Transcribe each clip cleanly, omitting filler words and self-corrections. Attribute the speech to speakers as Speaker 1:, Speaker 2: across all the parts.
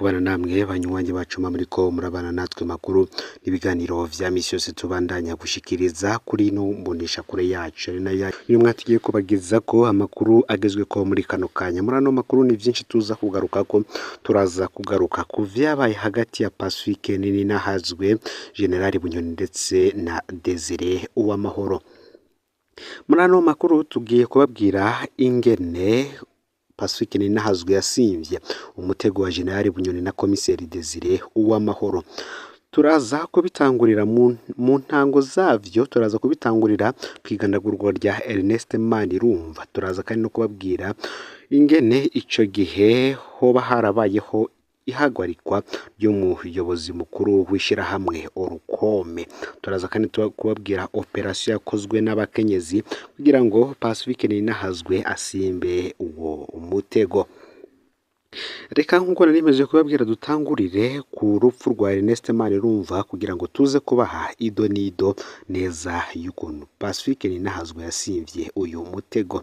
Speaker 1: kubana namwe banywanyi bacu muriko murabana natwe makuru n'ibiganiro vya misi yose tubandanya gushikiriza kuri no mbonesha kure yacu ari nayo nimwe tugiye kubagiza ko amakuru agezwe ko muri kano kanya muri ano makuru ni vyinshi tuza kugaruka ko turaza kugaruka ku vyabaye hagati ya Pacifique Nininahazwe General Bunyoni ndetse na Desire Uwamahoro. Muri ano makuru tugiye kubabwira ingene Pacifique Nininahazwe yasimvye umutego wa General Bunyoni na Komiseri Desire Uwamahoro. Turaza kubitangurira mu ntango zavyo, turaza kubitangurira kwigandagurwa rya Ernest Manirumva. Turaza kandi no kubabwira ingene ico gihe hoba harabayeho ihagwarikwa ry'umuyobozi mukuru w'ishirahamwe Orukome. Turaza kandi kubabwira operation yakozwe n'abakenyezi kugira ngo Pacifique Nininahazwe asimbe uwo umutego. Reka nkuko narimeje kubabwira dutangurire ku rupfu rwa Ernest Manirumva kugira ngo tuze kubaha ido nido neza y'ukuntu Pacifique Nininahazwe yasimvye uyu mutego.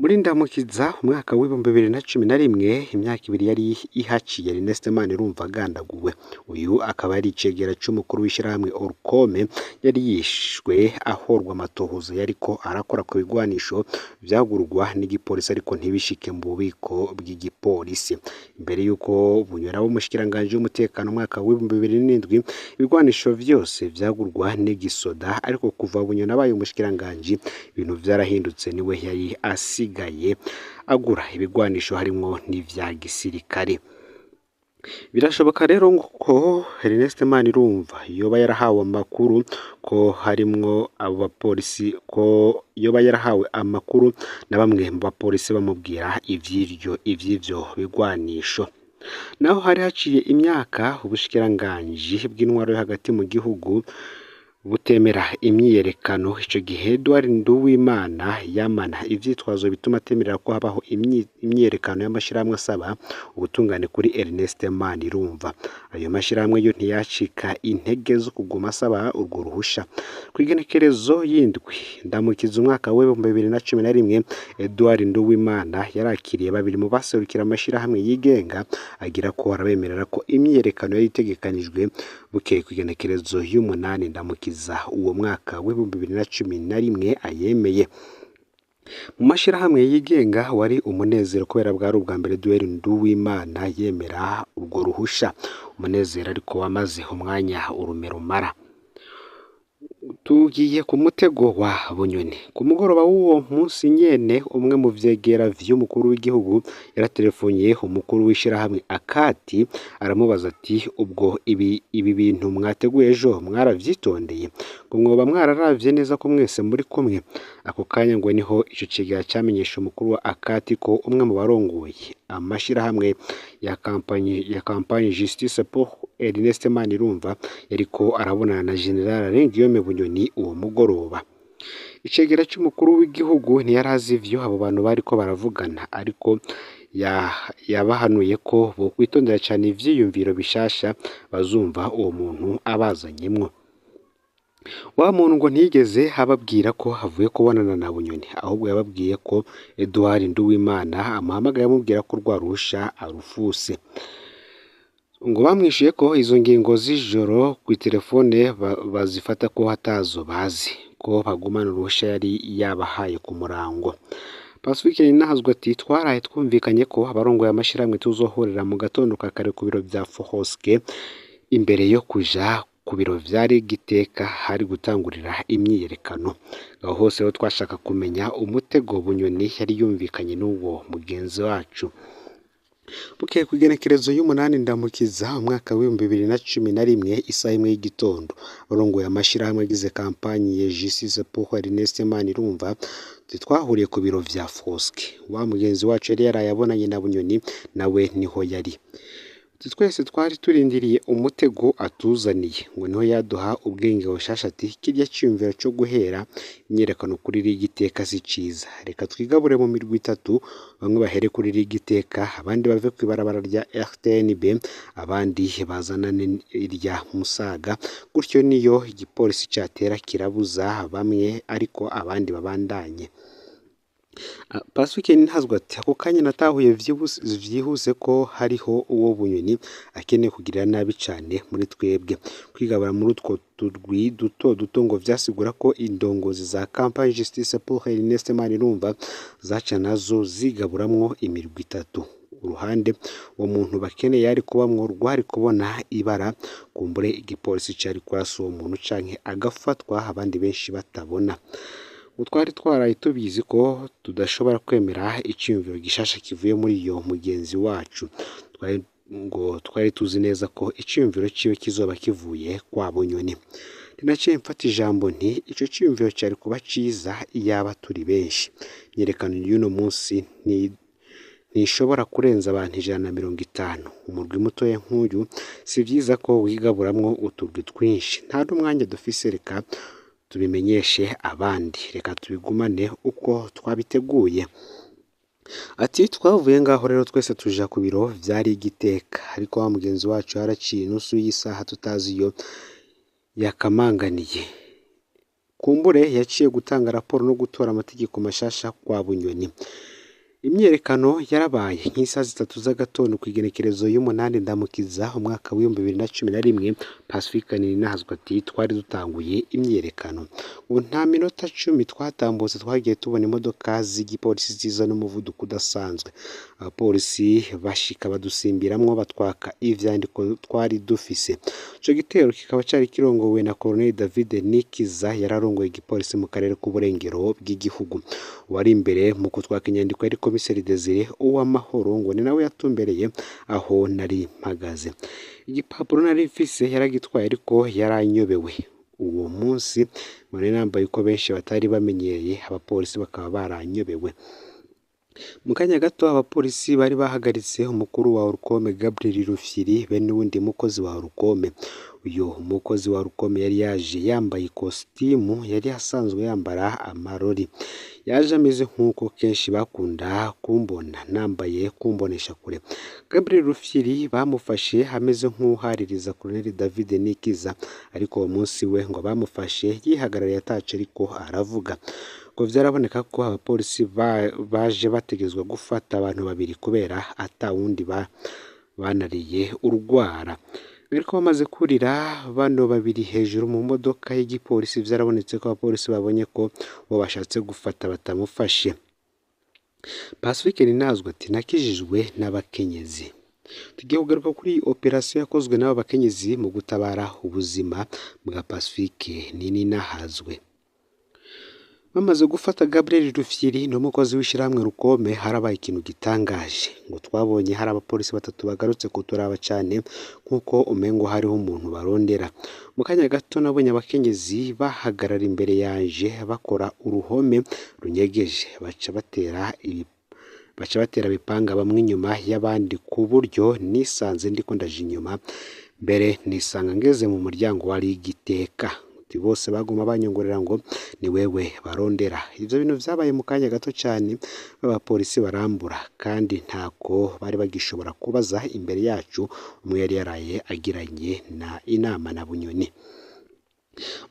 Speaker 1: Muri ndamukiza umwaka w'ibihumbi 2011 imyaka ibiri yari ihaciye Ernest Manirumva agandaguwe. Uyu akaba ari icegera c'umukuru w'ishirahamwe Orukome yari yishwe ahorwa amatohoza yariko arakora ku bigwanisho vyagurwa n'igipolisi ariko ntibishike mu bubiko bw'igipolisi. Imbere yuko Bunyoni w'umushikiranganje w'umutekano umwaka w'ibihumbi 2007 ibigwanisho vyose vyagurwa n'igisoda ariko kuva Bunyoni abaye umushikiranganje ibintu vyarahindutse niwe yari asigaye agura ibigwanisho harimo n'ivya gisirikare. Birashoboka rero ko Ernest Manirumva yoba yarahawe amakuru ko harimwo abo bapolisi, ko yoba yarahawe amakuru na bamwe mu bapolisi bamubwira ivy'ivyo bigwanisho. Naho hari haciye imyaka ubushikiranganje bw'intwaro yo hagati mu gihugu butemera imyiyerekano. Ico gihe Imana yamana ivyitwazo bituma temerera ko habaho imyiyerekano y'amashirahamwe asaba ubutungane kuri Ernest Manirumva. Ayo mashirahamwe yo ntiyacika intege zo kuguma asaba urwo ruhusha. Kwigenekerezo yindwi ndamukiza umwaka w'ibihumbi 2011 Imana yarakiriye babiri mu baserukira amashirahamwe yigenga agira ko arabemerera ko imyiyerekano yari itegekanijwe bukeye kwigenekerezo y'umunani ndamukiza uwo mwaka w'ibihumbi 2011 ayemeye. Mu mashirahamwe yigenga wari umunezero kubera bwari ubwa mbere Imana yemera urwo ruhusha. Umunezero ariko wamaze umwanya urumerumara. Tugiye ku mutego wa Bunyoni. Ku mugoroba w'uwo munsi nyene umwe mu vyegera vy'umukuru w'igihugu yaratelefoniye umukuru w'ishirahamwe Akati aramubaza ati ubwo ibi bintu mwateguye ejo mwaravyitondeye ngo mwoba mwararavye neza ko mwese muri kumwe. Ako kanya ngo niho ico cigera cyamenyesha umukuru wa Akati ko umwe mu barongoye amashirahamwe ya campagne Justice pour Ernest Manirumva yariko arabonana na General Bunyoni uwo mugoroba. Icegera c'umukuru w'igihugu ntiyarazi ivyo abo bantu bariko baravugana ariko yabahanuye ko bo kwitondera cyane ivyiyumviro bishasha bazumva uwo muntu abazanyemwo. Wa muntu ngo ntiyigeze ababwira ko havuye kubonana na Bunyoni, ahubwo yababwiye ko Imana amuhamagaye amubwira ko rwarusha arufuse. Ngo bamwishuye ko izo ngingo z'ijoro ku telefone bazifata ko hatazo bazi, ko bagumana uruhusha yari yabahaye ku murango. Pacifique Nininahazwe ati twaraye twumvikanye ko abarongoye amashirahamwe tuzohorera mu gatondo ka kare ku biro vya Fohoske imbere yo kuja ku biro vyari Giteka hari gutangurira imyiyerekano. Aho hose rero twashaka kumenya umutego Bunyoni yari yumvikanye n'uwo mugenzi wacu. Bukeye kwigenekerezo y'umunani ndamukiza umwaka w'ibihumbi 2011 isaha imwe y'igitondo barongoye amashirahamwe agize kampanye ya Justice pour Ernest Manirumva twahuriye ku biro vya Foske. Wa mugenzi wacu yari yarayabonanye na Bunyoni nawe niho yari. Twese twari turindiriye umutego atuzaniye ngo niho yaduha ubwenge bushasha ati kirya cyumvira cyo guhera imyerekano kuri Giteka si ciza, reka twigabure mu mirwi itatu, bamwe bahere kuri Giteka abandi bave ku ibarabara rya RTNB abandi bazana irya Musaga, gutyo niyo igipolisi cyatera kirabuza bamwe ariko abandi babandanye. Pacifique Nininahazwe ati ako kanya natahuye vyihuse ko hariho uwo Bunyoni akeneye kugirira nabi cane muri twebwe kwigabura muri utwo turwi duto duto ngo vyasigura ko indongozi za campagne justice pour Ernest Manirumva zaca nazo zigaburamwo imirwi itatu uruhande uwo muntu bakeneye yari kubamwo rwari kubona ibara kumbure igipolisi cari kurasa uwo muntu canke agafatwa abandi benshi batabona utwari twaraye tubizi ko tudashobora kwemera iciyumviro gishasha kivuye muri iyo mugenzi wacu twari tuzi neza ko iciyumviro ciwe kizoba kivuye kwa Bunyoni rinaciye mfata ijambo nti ico ciyumviro cari kuba ciza iyaba turi benshi nyerekana y'uno munsi ntishobora kurenza abantu 150 umurwi mutoya nk'uyu si vyiza ko wigaburamwo uturwi twinshi nta n'umwanya dufise reka tubimenyeshe abandi reka tubigumane uko twabiteguye ati twavuye ngaho rero twese tuja ku biro vyari igiteka ariko wa mugenzi wacu haraciye nusu y'isaha tutazi iyo yakamanganiye kumbure yaciye gutanga raporo no gutora amategeko mashasha kwa Bunyoni imyerekano yarabaye nk'isaha 3 z'agatondo ku igenekerezo y'umunani ndamukiza umwaka wa 2011 Pacifique Nininahazwe ati twari dutanguye imyerekano ubu nta minota 10 twatambutse twagiye tubona imodoka z'igipolisi ziza n'umuvuduko udasanzwe abapolisi bashika badusimbiramwo batwaka ivyandiko twari dufise ico gitero kikaba cari kirongowe na Colonel David Nikiza yararongoye igipolisi mu karere k'uburengero bw'igihugu wari imbere mu kutwaka inyandiko yari Komiseri Desire uw'amahoro ngo ni nawe yatumbereye aho nari mpagaze igipapuro nari mfise yaragitwaye ariko yaranyobewe uwo munsi muri nambaye uko benshi batari bamenyereye abapolisi bakaba baranyobewe mu kanya gato abapolisi bari bahagaritse umukuru wa Orukome Gabriel Rufyiri be n'uwundi mukozi wa Orukome uyo umukozi wa Orukome yari yaje yambaye ikositimu yari asanzwe yambara amarori yaje ameze nk'uko kenshi bakunda kumbona nambaye kumbonesha kure Gabriel Rufyiri bamufashe ameze nk'uhaririza Colonel David Nikiza ariko uwo munsi we ngo bamufashe yihagarariye ataco ariko aravuga ngo vyaraboneka ko abapolisi baje bategezwa gufata abantu babiri kubera atawundi banariye urwara ariko bamaze kurira bano babiri hejuru mu modoka y'igipolisi vyarabonetse ko abapolisi babonye ko bo bashatse gufata batamufashe Pacifique Nininahazwe ati nakijijwe n'abakenyezi tugiye kugaruka kuri operation yakozwe n'aba bakenyezi mu gutabara ubuzima bwa Pacifique Nininahazwe bamaze gufata Gabriel Rufyiri n'umukozi w'ishiramwe Rukome harabaye ikintu gitangaje ngo twabonye hari abapolisi batatu bagarutse kuturaba cyane nkuko umengo hariho umuntu barondera mu kanya gato nabonye abakenyezi bahagarara imbere yanje bakora uruhome runyegeje baca batera bipanga bamwe inyuma y'abandi ku buryo nisanze ndiko ndaje inyuma mbere nisanga ngeze mu muryango wari igiteka bose baguma banyongorera ngo ni wewe barondera ivyo bintu vyabaye mu kanya gato cyane abapolisi barambura kandi ntako bari bagishobora kubaza imbere yacu umwe yari yaraye agiranye na inama na Bunyoni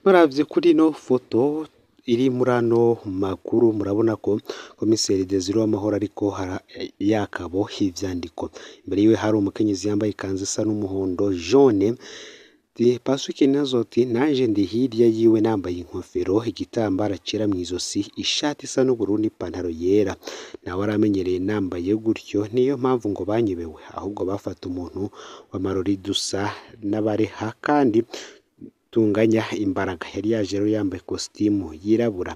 Speaker 1: muravye kuri no foto iri murano makuru murabona ko Komiseri Desire w'amahoro ariko yakabo ivyandiko imbere yiwe hari umukenyezi yambaye ikanzu isa n'umuhondo jaune Pacifique Nininahazwe naje ndi hirya yiwe nambaye inkofero igitambara cera mwizosi ishati isa n'ubururu n'ipantaro yera nawe aramenyereye nambaye gutyo niyo mpamvu ngo banyebewe ahubwo bafata umuntu w'amarori dusa n'abareha kandi tunganya imbaraga yari yaje rero yambaye costume yirabura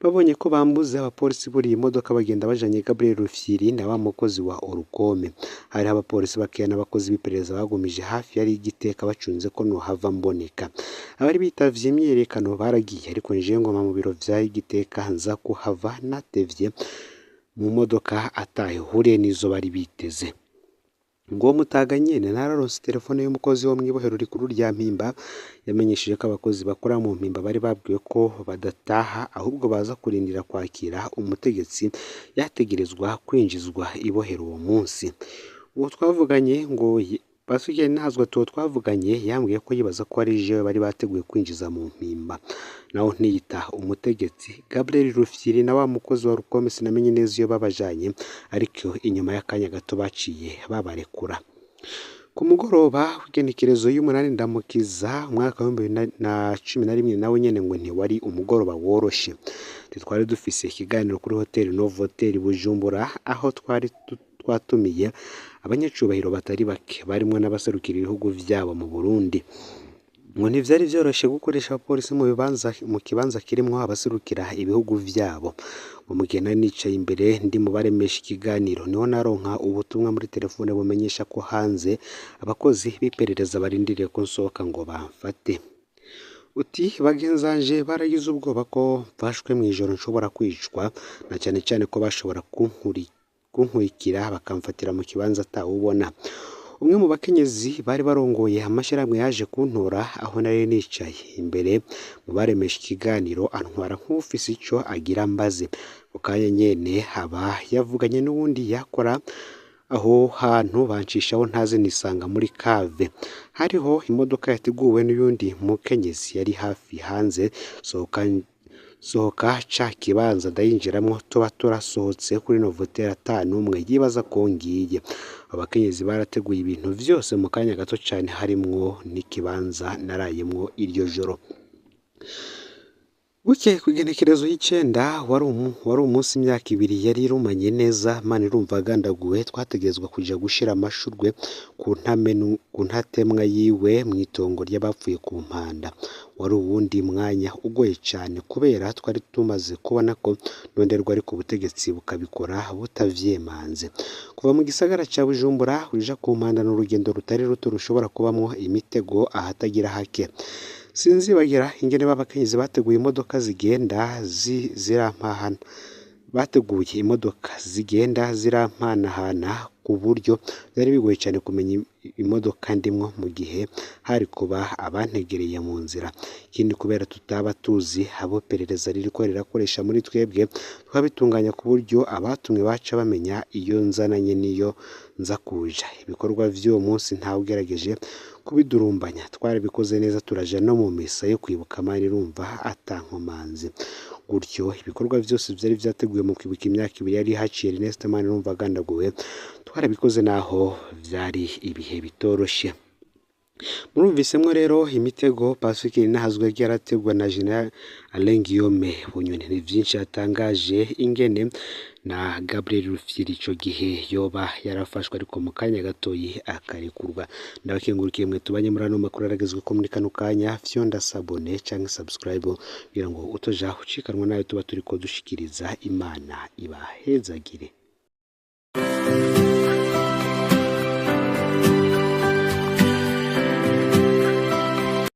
Speaker 1: babonye ko bambuze abapolisi buri imodoka bagenda bajanye Gabriel Rufyiri na wa mukozi wa Orukome hari abapolisi bakeya n'abakozi b'iperereza bagumije hafi yari igiteka bacunze ko no hava mboneka abari bitavye imyerekano baragiye ariko nje ngoma mu biro vya igiteka nza ko hava natevye mu modoka atahuriye nizo bari biteze ngo mutaganye nararonse telefone y'umukozi wo mwibohero rikuru rya Mpimba yamenyesheje ko abakozi bakora mu Mpimba bari babwiwe ko badataha ahubwo baza kurindira kwakira umutegetsi yategerezwa kwinjizwa ibohero uwo munsi uwo twavuganye ngo Pasiteri Nininahazwe twavuganye yambwiye ko yibaza ko ari jewe bari bateguye kwinjiza mu mpimba naho ntiyita umutegetsi. Gabriel Rufyiri na wa mukozi wa Rukome sinamenye neza iyo babajanye, ariko inyuma y'akanya gato baciye babarekura. Ku mugoroba w'igenekerezo y'umunani Ndamukiza umwaka wa 2011 nawe nyene ngo ntiwari umugoroba woroshe. Twari dufise ikiganiro kuri Hotel Novotel Bujumbura, aho twatumiye abanyacubahiro batari bake barimwo n'abaserukira ibihugu vyabo mu Burundi. Ngo ntivyari vyoroshe gukoresha abapolisi mu kibanza kirimwo abaserukira ibihugu vyabo. Mu gihe nari nicaye imbere ndi mu baremesha ikiganiro, niho naronka ubutumwa muri telefone bumenyesha ko hanze abakozi b'iperereza barindiriye ko nsohoka ngo bamfate. Uti bagenzanje baragize ubwoba ko mfashwe mw'ijoro nshobora kwicwa, na cane cane ko bashobora kunkurikira bakamfatira mu kibanza atawubona. Umwe mu bakenyezi bari barongoye amashirahamwe yaje kuntora aho nari nicaye imbere mu baremesha ikiganiro, antwara nk'ufise ico agira mbaze. Ukanya nyene haba yavuganye n'uwundi yakora aho hantu bancishaho ntaze nisanga muri cave. Hariho imodoka yateguwe n'uyundi mukenyezi yari hafi hanze, sohoka ca kibanza ndayinjiramwo, tuba turasohotse kuri Novotel atanumwe yibaza ko ngiye. Abakenyezi barateguye ibintu vyose mu kanya gato cane, harimwo n'ikibanza narayemwo iryo joro. Buke kugenekerezo y'icenda wari umunsi imyaka ibiri yari irumanye neza, Mana irumva agandaguwe. Twategezwa kuja gushira amashurwe ku ntatemwa yiwe mw'itongo ry'abapfuye ku Mpanda. Wari uwundi mwanya ugoye cane kubera twari tumaze kubona ko nonderwa ariko ubutegetsi bukabikora butavyemanze. Kuva mu gisagara ca Bujumbura uja ku Mpanda n'urugendo rutari ruto rushobora kubamwo imitego ahatagira hake. Sinzibagira ingene b'abakenyezi bateguye imodoka zigenda zirampahana, bateguye imodoka zigenda zirampanahana ku buryo byari bigoye cyane kumenya imodoka ndimwo mu gihe hari kuba abantegereye mu nzira. Ikindi kubera tutaba tuzi abo perereza ririko rirakoresha muri twebwe, twabitunganya ku buryo abatumwe baca bamenya iyo nzananye niyo nza kuja. Ibikorwa vy'uwo munsi ntawe ugerageje kubidurumbanya, twarabikoze neza, turaja no mu misa yo kwibuka Mana irumva atankomanzi. Gutyo ibikorwa vyose vyari vyateguye mu kwibuka imyaka ibiri yari haciye Ernest Mana irumva agandaguwe, twarabikoze naho vyari ibihe bitoroshe. Murumvisemwo rero imitego Pasiteri Nininahazwe yarategwa na General Guillaume Bunyoni. Ni vyinshi yatangaje ingene na Gabriel Rufyiri ico gihe yoba yarafashwe ariko mu kanya gatoyi akarekurwa. Ndabakengurukire mwe tubanye muri ano makuru aragezwe ko muri kano kanya, fyonda sabone canke subscribe kugira ngo utoja ucikanwa nayo tuba turiko dushikiriza. Imana ibahezagire.